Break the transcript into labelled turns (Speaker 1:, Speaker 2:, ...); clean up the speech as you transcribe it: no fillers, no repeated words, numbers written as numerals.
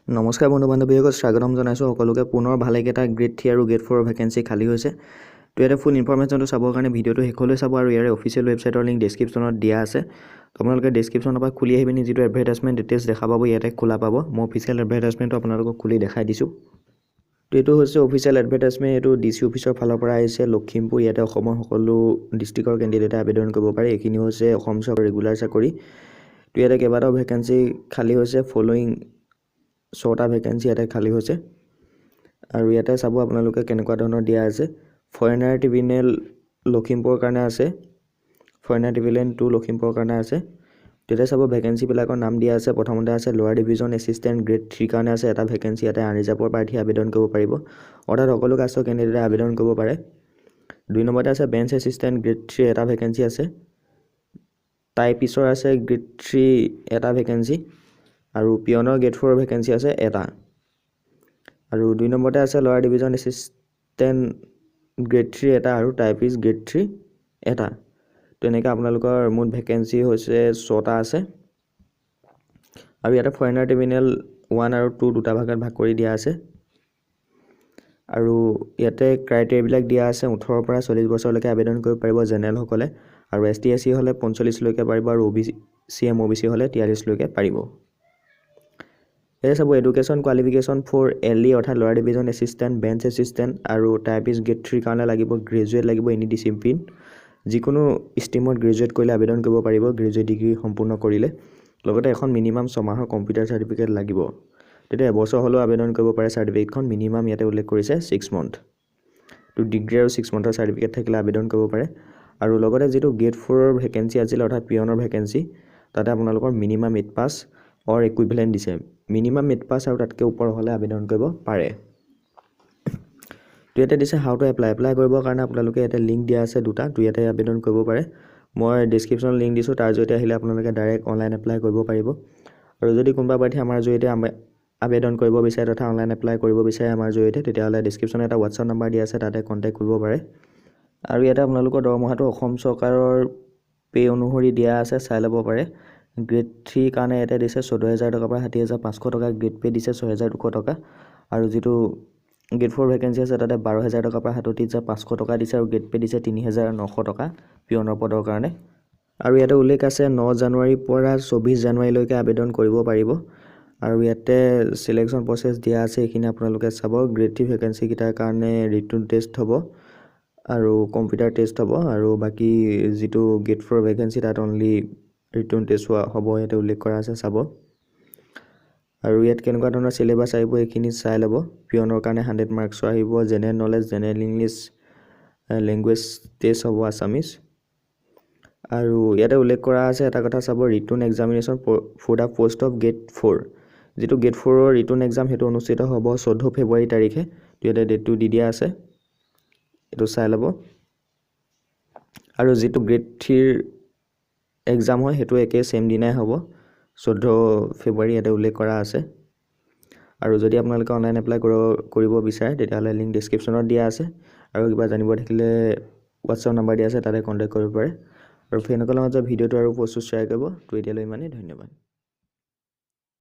Speaker 1: নমস্কাৰ বন্ধু বান্ধৱীসকল, স্বাগতম জনাইছোঁ সকলোকে। পুনৰ ভালেকেইটা গ্ৰেড 3 আৰু গ্ৰেড 4 ভেকেঞ্চি খালী হৈছে। তো ইয়াতে ফুল ইনফৰমেশ্যনটো চাবৰ কাৰণে ভিডিঅ'টো শেষলৈ চাব আৰু ইয়াৰে অফিচিয়েল ৱেবছাইটৰ লিংক ডেছক্ৰিপশ্যনত দিয়া আছে। আপোনালোকে ডেছক্ৰিপশ্যনৰ পৰা খুলি আহি পিনি যিটো এডভাৰটাইজমেণ্ট ডিটেইলছ দেখা পাব ইয়াতে খোলা পাব। মই অফিচিয়েল এডভাৰটাইজমেণ্টটো আপোনালোকক খুলি দেখাই দিছোঁ। তো এইটো হৈছে অফিচিয়েল এডভাৰটাইজমেণ্ট। এইটো DC অফিচৰ ফালৰ পৰা আহিছে লখিমপুৰ। ইয়াতে অসমৰ সকলো ডিষ্ট্ৰিক্টৰ কেণ্ডিডেটে আবেদন কৰিব পাৰে। এইখিনি হৈছে অসম চৰকাৰৰ ৰেগুলাৰ চাকৰি। তো ইয়াতে কেইবাটাও ভেকেঞ্চি খালী হৈছে। ফলোয়িং 6টা ভেকেঞ্চি ইয়াতে খালী হৈছে আৰু ইয়াতে চাব আপোনালোকে কেনেকুৱা ধৰণৰ দিয়া আছে। ফৰেনাৰ ট্ৰিবিউনেল লখিমপুৰৰ কাৰণে আছে, ফৰেনাৰ ট্ৰিবিউনেল 2 লখিমপুৰৰ কাৰণে আছে। তেতিয়া চাব ভেকেঞ্চিবিলাকৰ নাম দিয়া আছে। প্ৰথমতে আছে লোৱাৰ ডিভিজন এছিষ্টেণ্ট গ্ৰেড 3 কাৰণে আছে এটা ভেকেঞ্চি। ইয়াতে আনৰিজাৰ্ভৰ প্ৰাৰ্থী আবেদন কৰিব পাৰিব, অৰ্থাৎ সকলো কাষ্টৰ কেণ্ডিডেটে আবেদন কৰিব পাৰে। 2 নম্বৰতে আছে বেঞ্চ এছিষ্টেণ্ট গ্ৰেড 3 এটা ভেকেঞ্চি আছে। টাইপিছৰ আছে গ্ৰেড 3 এটা ভেকেঞ্চি আৰু পিয়নৰ গ্ৰেড 4 ভেকেঞ্চি আছে এটা। আৰু 2 নম্বৰতে আছে লোৱাৰ ডিভিজন এছিষ্টেণ্ট গ্ৰেড 3 এটা আৰু টাইপিছ গ্ৰেড 3 এটা। তো এনেকৈ আপোনালোকৰ মুঠ ভেকেঞ্চি হৈছে 6টা আছে। আৰু ইয়াতে ফৰেনাৰ ট্ৰিবিউনেল 1 আৰু 2 দুটা ভাগত ভাগ কৰি দিয়া আছে। আৰু ইয়াতে ক্ৰাইটেৰিয়াবিলাক দিয়া আছে। 18ৰ পৰা 40 বছৰলৈকে আবেদন কৰিব পাৰিব জেনেৰেলসকলে, আৰু ST SC হ'লে 45লৈকে পাৰিব, আৰু OBC MOBC হ'লে 43লৈকে পাৰিব। এই চাব এডুকেশ্যন কোৱালিফিকেশ্যন ফৰ LE অৰ্থাৎ লোৱাৰ ডিভিজন এছিষ্টেণ্ট, বেঞ্চ এছিষ্টেণ্ট আৰু টাইপিছ গ্ৰেড 3 কাৰণে লাগিব গ্ৰেজুৱেট লাগিব এনি ডিচিপ্লিন। যিকোনো ষ্ট্ৰীমত গ্ৰেজুৱেট কৰিলে আবেদন কৰিব পাৰিব, গ্ৰেজুৱেট ডিগ্ৰী সম্পূৰ্ণ কৰিলে। লগতে এখন মিনিমাম 6 মাহৰ কম্পিউটাৰ চাৰ্টিফিকেট লাগিব। তেতিয়া এবছৰ হ'লেও আবেদন কৰিব পাৰে চাৰ্টিফিকেটখন। মিনিমাম ইয়াতে উল্লেখ কৰিছে 6 মান্থ। তো ডিগ্ৰী আৰু 6 মান্থৰ চাৰ্টিফিকেট থাকিলে আবেদন কৰিব পাৰে। আৰু লগতে যিটো গ্ৰেড 4ৰ ভেকেঞ্চি আছিলে অৰ্থাৎ পিয়নৰ ভেকেঞ্চি, তাতে আপোনালোকৰ মিনিমাম 8 পাছ অৰ ইকুইভেলেণ্ট দিছে। মিনিমাম 8 পাছ আৰু তাতকৈ ওপৰ হ'লে আবেদন কৰিব পাৰে। তো ইয়াতে দিছে হাউ টু এপ্লাই কৰিবৰ কাৰণে আপোনালোকে ইয়াতে লিংক দিয়া আছে 2টা। তো ইয়াতে আবেদন কৰিব পাৰে। মই ডেছক্ৰিপশ্যনত লিংক দিছোঁ, তাৰ জৰিয়তে আহিলে আপোনালোকে ডাইৰেক্ট অনলাইন এপ্লাই কৰিব পাৰিব। আৰু যদি কোনোবা প্ৰাৰ্থী আমাৰ জৰিয়তে আবেদন কৰিব বিচাৰে তথা অনলাইন এপ্লাই কৰিব বিচাৰে আমাৰ জৰিয়তে, তেতিয়াহ'লে ডেছক্ৰিপশ্যনত এটা হোৱাটছআপ নম্বৰ দিয়া আছে, তাতে কণ্টেক্ট কৰিব পাৰে। আৰু ইয়াতে আপোনালোকৰ দৰমহাটো অসম চৰকাৰৰ পে অনুসৰি দিয়া আছে, চাই ল'ব পাৰে। গ্ৰেড 3 কাৰণে ইয়াতে দিছে 14,000 টকাৰ পৰা 60,500 টকা। গ্ৰেড পে দিছে 6,200 টকা। আৰু যিটো গ্ৰেড 4 ভেকেঞ্চি আছে তাতে 12,000 টকাৰ পৰা 37,500 টকা দিছে, আৰু গ্ৰেড পে দিছে 3,900 টকা পিয়নৰ পদৰ কাৰণে। আৰু ইয়াতে উল্লেখ আছে 9 জানুৱাৰীৰ পৰা 24 জানুৱাৰীলৈকে আবেদন কৰিব পাৰিব। আৰু ইয়াতে চিলেকশ্যন প্ৰচেছ দিয়া আছে, এইখিনি আপোনালোকে চাব। গ্ৰেড 3 ভেকেঞ্চিকেইটাৰ কাৰণে ৰিটন টেষ্ট হ'ব আৰু কম্পিউটাৰ টেষ্ট হ'ব, আৰু বাকী যিটো গ্ৰেড 4 ভেকেঞ্চি তাত অনলি ৰিটন টেষ্ট হ'ব, ইয়াতে উল্লেখ কৰা আছে, চাব। আৰু ইয়াত কেনেকুৱা ধৰণৰ চিলেবাছ আহিব এইখিনি চাই ল'ব। পিয়নৰ কাৰণে 100 মাৰ্কছৰ আহিব, general knowledge, general English, language test হ'ব আছামিজ। আৰু ইয়াতে উল্লেখ কৰা আছে এটা কথা চাব, written examination for the post of grade 4। যিটো গ্ৰেড 4ৰ ৰিটন এক্সাম সেইটো অনুষ্ঠিত হ'ব 14 ফেব্ৰুৱাৰী তাৰিখে। তো ইয়াতে ডেটটো দি দিয়া আছে, এইটো চাই ল'ব। আৰু যিটো গ্ৰেড 3ৰ এক্সাম হয় সেইটো একে ছেইম দিনাই হ'ব, 14 ফেব্ৰুৱাৰী ইয়াতে উল্লেখ কৰা আছে। আৰু যদি আপোনালোকে অনলাইন এপ্লাই কৰিব বিচাৰে তেতিয়াহ'লে লিংক ডেছক্ৰিপশ্যনত দিয়া আছে। আৰু কিবা জানিব থাকিলে হোৱাটছআপ নম্বৰ দিয়া আছে, তাতে কণ্টেক্ট কৰিব পাৰে। আৰু ফ্ৰেণ্ডসকলৰ মাজত ভিডিঅ'টো আৰু পষ্টটো শ্বেয়াৰ কৰিব। তো এতিয়ালৈ ইমানেই, ধন্যবাদ।